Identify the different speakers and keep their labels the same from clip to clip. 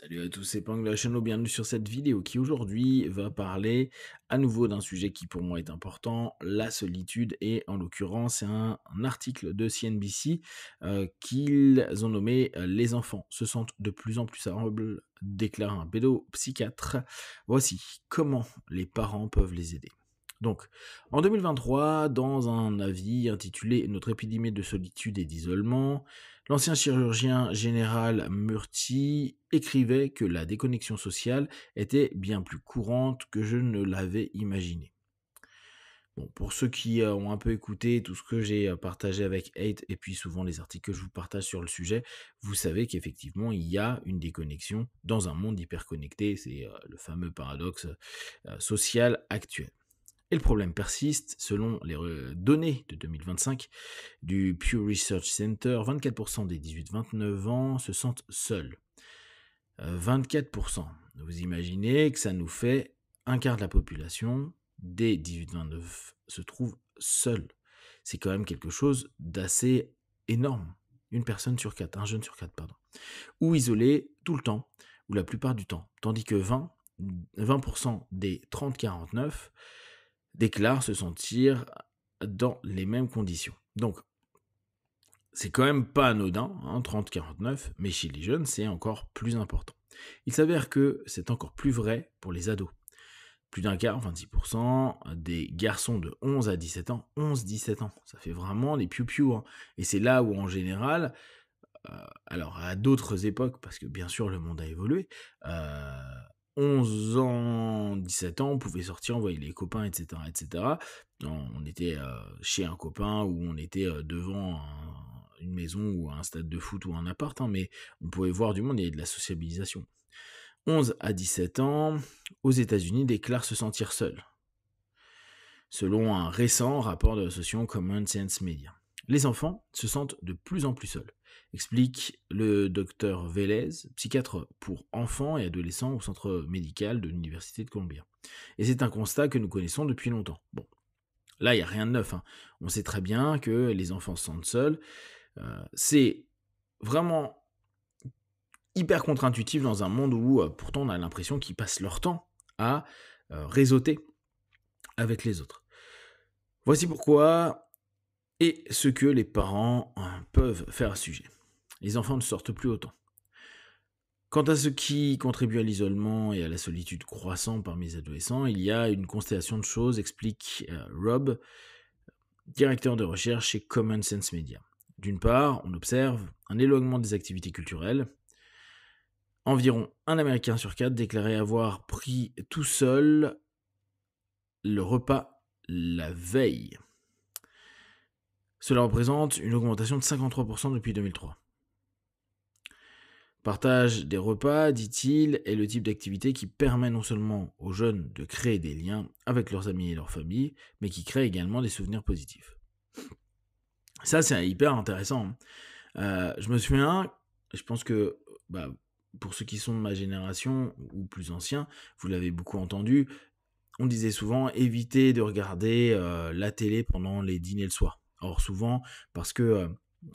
Speaker 1: Salut à tous, c'est Pang de la chaîne, bienvenue sur cette vidéo qui aujourd'hui va parler à nouveau d'un sujet qui pour moi est important, la solitude, et en l'occurrence c'est un article de CNBC qu'ils ont nommé Les enfants se sentent de plus en plus seuls, déclare un pédopsychiatre. Voici comment les parents peuvent les aider. Donc, en 2023, dans un avis intitulé Notre épidémie de solitude et d'isolement, l'ancien chirurgien général Murty écrivait que la déconnexion sociale était bien plus courante que je ne l'avais imaginé. Bon, pour ceux qui ont un peu écouté tout ce que j'ai partagé avec Hate et puis souvent les articles que je vous partage sur le sujet, vous savez qu'effectivement il y a une déconnexion dans un monde hyper connecté, c'est le fameux paradoxe social actuel. Et le problème persiste, selon les données de 2025 du Pew Research Center, 24% des 18-29 ans se sentent seuls. 24%. Vous imaginez que ça nous fait un quart de la population des 18-29 se trouve seul. C'est quand même quelque chose d'assez énorme. Une personne sur quatre, un jeune sur quatre, pardon. Ou isolé tout le temps, ou la plupart du temps. Tandis que 20% des 30-49 déclarent se sentir dans les mêmes conditions. Donc, c'est quand même pas anodin, hein, 30-49, mais chez les jeunes, c'est encore plus important. Il s'avère que c'est encore plus vrai pour les ados. Plus d'un quart, 26%, des garçons de 11 à 17 ans, 11-17 ans, ça fait vraiment les piou-piou, hein. Et c'est là où, en général, alors à d'autres époques, parce que bien sûr le monde a évolué, 11 ans, 17 ans, on pouvait sortir, envoyer les copains, etc. etc. On était chez un copain ou on était devant une maison ou un stade de foot ou un appart, hein, mais on pouvait voir du monde, il y avait de la sociabilisation. 11 à 17 ans, aux États-Unis, déclarent se sentir seuls, selon un récent rapport de l'association Common Sense Media. Les enfants se sentent de plus en plus seuls, explique le docteur Vélez, psychiatre pour enfants et adolescents au centre médical de l'Université de Columbia. Et c'est un constat que nous connaissons depuis longtemps. Bon, là, il n'y a rien de neuf, hein. On sait très bien que les enfants se sentent seuls. C'est vraiment hyper contre-intuitif dans un monde où pourtant on a l'impression qu'ils passent leur temps à réseauter avec les autres. Voici pourquoi et ce que les parents peuvent faire à ce sujet. Les enfants ne sortent plus autant. Quant à ce qui contribue à l'isolement et à la solitude croissante parmi les adolescents, il y a une constellation de choses, explique Rob, directeur de recherche chez Common Sense Media. D'une part, on observe un éloignement des activités culturelles. Environ un Américain sur quatre déclarait avoir pris tout seul le repas la veille. Cela représente une augmentation de 53% depuis 2003. Partage des repas, dit-il, est le type d'activité qui permet non seulement aux jeunes de créer des liens avec leurs amis et leur famille, mais qui crée également des souvenirs positifs. Ça, c'est hyper intéressant. Je me souviens, je pense que pour ceux qui sont de ma génération ou plus anciens, vous l'avez beaucoup entendu, on disait souvent éviter de regarder la télé pendant les dîners le soir. Or souvent, parce que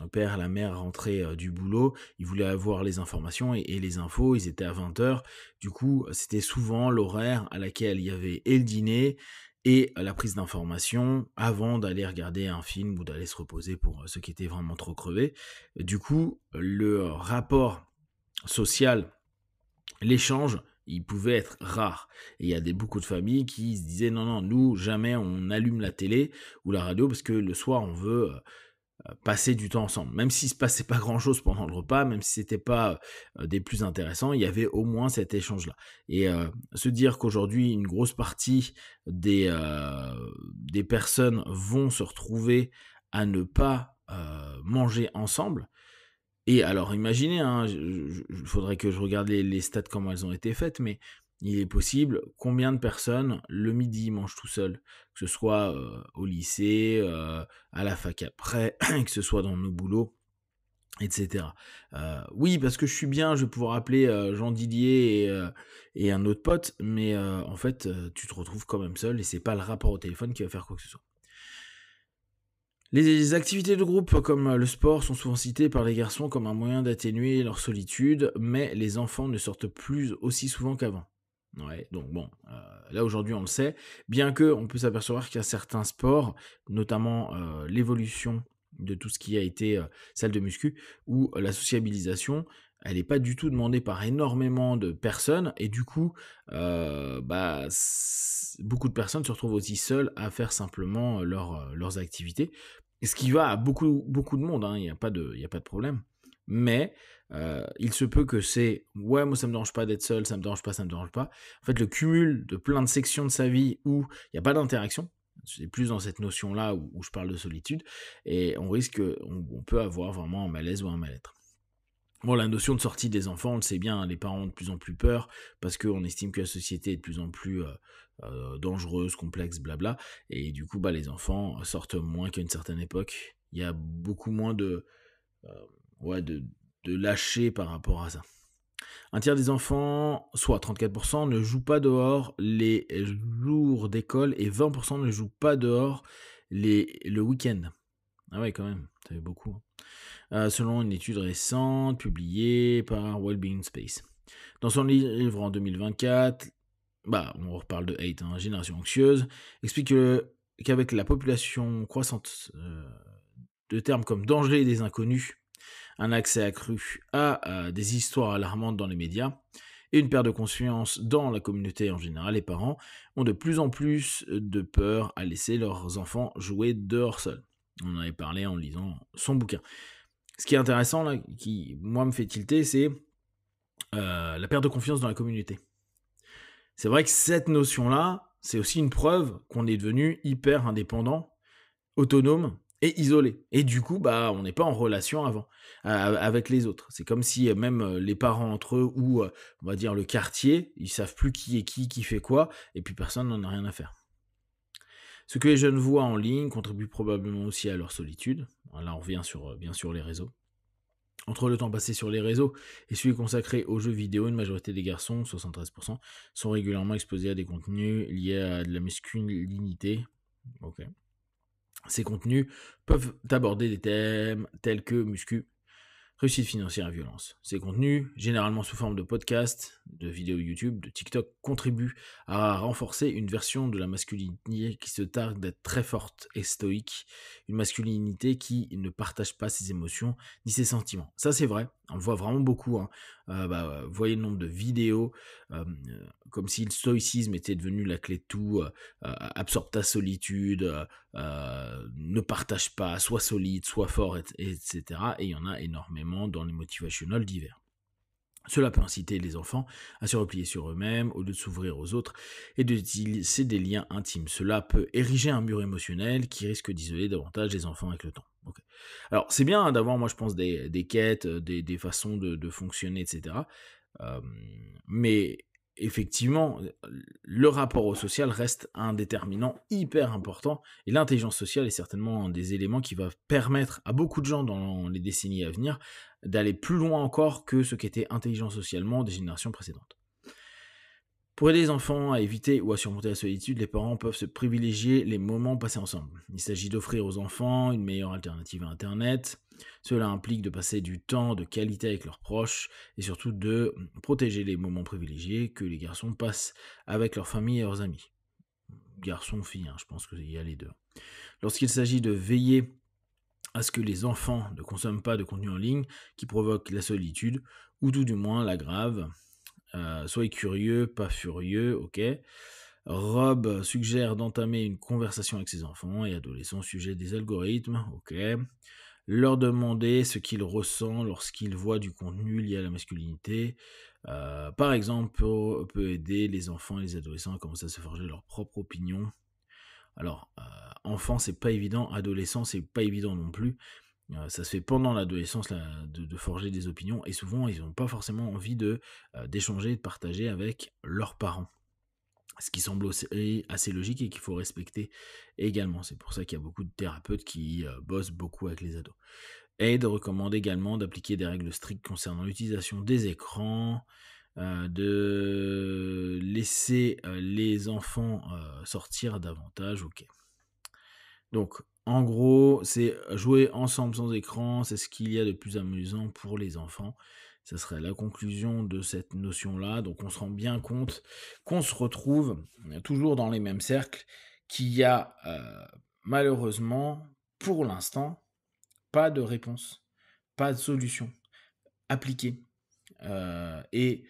Speaker 1: le père et la mère rentraient du boulot, ils voulaient avoir les informations et les infos, ils étaient à 20h. Du coup, c'était souvent l'horaire à laquelle il y avait et le dîner et la prise d'informations avant d'aller regarder un film ou d'aller se reposer pour ceux qui étaient vraiment trop crevés. Du coup, le rapport social, l'échange, il pouvait être rare. Et il y a beaucoup de familles qui se disaient non, nous, jamais on allume la télé ou la radio parce que le soir, on veut passer du temps ensemble. Même s'il se passait pas grand-chose pendant le repas, même si c'était pas des plus intéressants, il y avait au moins cet échange-là. Et se dire qu'aujourd'hui, une grosse partie des personnes vont se retrouver à ne pas manger ensemble. Et alors imaginez, hein, il faudrait que je regarde les stats, comment elles ont été faites, mais il est possible, combien de personnes le midi mangent tout seul, que ce soit au lycée, à la fac après, que ce soit dans nos boulots, etc. Oui, parce que je suis bien, je vais pouvoir appeler Jean Didier et un autre pote, mais en fait, tu te retrouves quand même seul et c'est pas le rapport au téléphone qui va faire quoi que ce soit. Les activités de groupe comme le sport sont souvent citées par les garçons comme un moyen d'atténuer leur solitude, mais les enfants ne sortent plus aussi souvent qu'avant. Ouais, donc bon, là aujourd'hui on le sait, bien que on peut s'apercevoir qu'il y a certains sports, notamment l'évolution de tout ce qui a été salle de muscu, où la sociabilisation, elle n'est pas du tout demandée par énormément de personnes, et du coup, beaucoup de personnes se retrouvent aussi seules à faire simplement leurs activités. Ce qui va à beaucoup de monde, hein, il y a pas de problème. Mais il se peut que c'est ouais, moi ça me dérange pas d'être seul, ça me dérange pas, ça me dérange pas. En fait, le cumul de plein de sections de sa vie où il y a pas d'interaction, c'est plus dans cette notion-là où je parle de solitude, et on peut avoir vraiment un malaise ou un mal-être. Bon, la notion de sortie des enfants, on le sait bien, hein, les parents ont de plus en plus peur parce qu'on estime que la société est de plus en plus dangereuse, complexe, blabla. Et du coup, les enfants sortent moins qu'à une certaine époque. Il y a beaucoup moins euh, ouais, de lâcher par rapport à ça. Un tiers des enfants, soit 34%, ne jouent pas dehors les jours d'école et 20% ne jouent pas dehors le week-end. Ah ouais, quand même, ça fait beaucoup, hein. Selon une étude récente publiée par Wellbeing Space. Dans son livre en 2024, on reparle de hate, hein, Génération anxieuse, explique qu'avec la population croissante de termes comme danger des inconnus, un accès accru à des histoires alarmantes dans les médias, et une perte de confiance dans la communauté en général, les parents ont de plus en plus de peur à laisser leurs enfants jouer dehors seuls. On en avait parlé en lisant son bouquin. Ce qui est intéressant, là, qui, moi, me fait tilter, c'est la perte de confiance dans la communauté. C'est vrai que cette notion-là, c'est aussi une preuve qu'on est devenu hyper indépendant, autonome et isolé. Et du coup, on n'est pas en relation avec les autres. C'est comme si même les parents entre eux ou, on va dire, le quartier, ils savent plus qui est qui fait quoi, et puis personne n'en a rien à faire. Ce que les jeunes voient en ligne contribue probablement aussi à leur solitude. Là, on revient sur, bien sûr, les réseaux. Entre le temps passé sur les réseaux et celui consacré aux jeux vidéo, une majorité des garçons, 73%, sont régulièrement exposés à des contenus liés à de la masculinité. Ok. Ces contenus peuvent aborder des thèmes tels que muscu, réussite financière et violence. Ces contenus, généralement sous forme de podcasts, de vidéos YouTube, de TikTok, contribuent à renforcer une version de la masculinité qui se targue d'être très forte et stoïque, une masculinité qui ne partage pas ses émotions ni ses sentiments. Ça c'est vrai, on le voit vraiment beaucoup, hein. Vous voyez le nombre de vidéos, comme si le stoïcisme était devenu la clé de tout, absorbe ta solitude, ne partage pas, sois solide, sois fort, etc. Et il y en a énormément dans les motivational divers. Cela peut inciter les enfants à se replier sur eux-mêmes au lieu de s'ouvrir aux autres et de tisser des liens intimes. Cela peut ériger un mur émotionnel qui risque d'isoler davantage les enfants avec le temps. Okay. Alors c'est bien, hein, d'avoir, moi je pense, des quêtes, des façons de fonctionner, etc. Mais effectivement, le rapport au social reste un déterminant hyper important, et l'intelligence sociale est certainement un des éléments qui va permettre à beaucoup de gens dans les décennies à venir d'aller plus loin encore que ce qu'était intelligent socialement des générations précédentes. Pour aider les enfants à éviter ou à surmonter la solitude, les parents peuvent se privilégier les moments passés ensemble. Il s'agit d'offrir aux enfants une meilleure alternative à Internet. Cela implique de passer du temps de qualité avec leurs proches et surtout de protéger les moments privilégiés que les garçons passent avec leur famille et leurs amis. Garçons, filles, hein, je pense qu'il y a les deux. Lorsqu'il s'agit de veiller à ce que les enfants ne consomment pas de contenu en ligne qui provoque la solitude, ou tout du moins l'aggrave. Soyez curieux, pas furieux, ok. Rob suggère d'entamer une conversation avec ses enfants et adolescents au sujet des algorithmes, ok. Leur demander ce qu'ils ressentent lorsqu'ils voient du contenu lié à la masculinité. Par exemple, peut aider les enfants et les adolescents à commencer à se forger leur propre opinion. Alors, enfant, c'est pas évident, adolescent, c'est pas évident non plus. Ça se fait pendant l'adolescence de forger des opinions, et souvent ils n'ont pas forcément envie d'échanger, de partager avec leurs parents. Ce qui semble aussi assez logique et qu'il faut respecter également. C'est pour ça qu'il y a beaucoup de thérapeutes qui bossent beaucoup avec les ados. Aide recommande également d'appliquer des règles strictes concernant l'utilisation des écrans, de laisser les enfants sortir davantage. Ok. Donc, En gros, c'est jouer ensemble sans écran, c'est ce qu'il y a de plus amusant pour les enfants. Ça serait la conclusion de cette notion-là. Donc on se rend bien compte qu'on se retrouve toujours dans les mêmes cercles, qu'il y a malheureusement, pour l'instant, pas de réponse, pas de solution appliquée. Et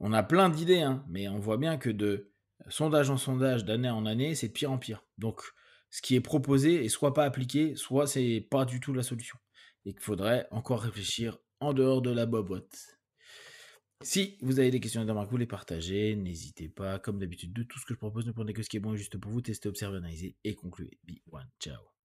Speaker 1: on a plein d'idées, hein, mais on voit bien que de sondage en sondage, d'année en année, c'est de pire en pire. Donc, ce qui est proposé est soit pas appliqué, soit c'est pas du tout la solution. Et qu'il faudrait encore réfléchir en dehors de la boîte. Si vous avez des questions à vous les partagez, n'hésitez pas. Comme d'habitude, de tout ce que je propose, ne prenez que ce qui est bon et juste pour vous. Testez, observez, analysez et concluez. Be one, ciao.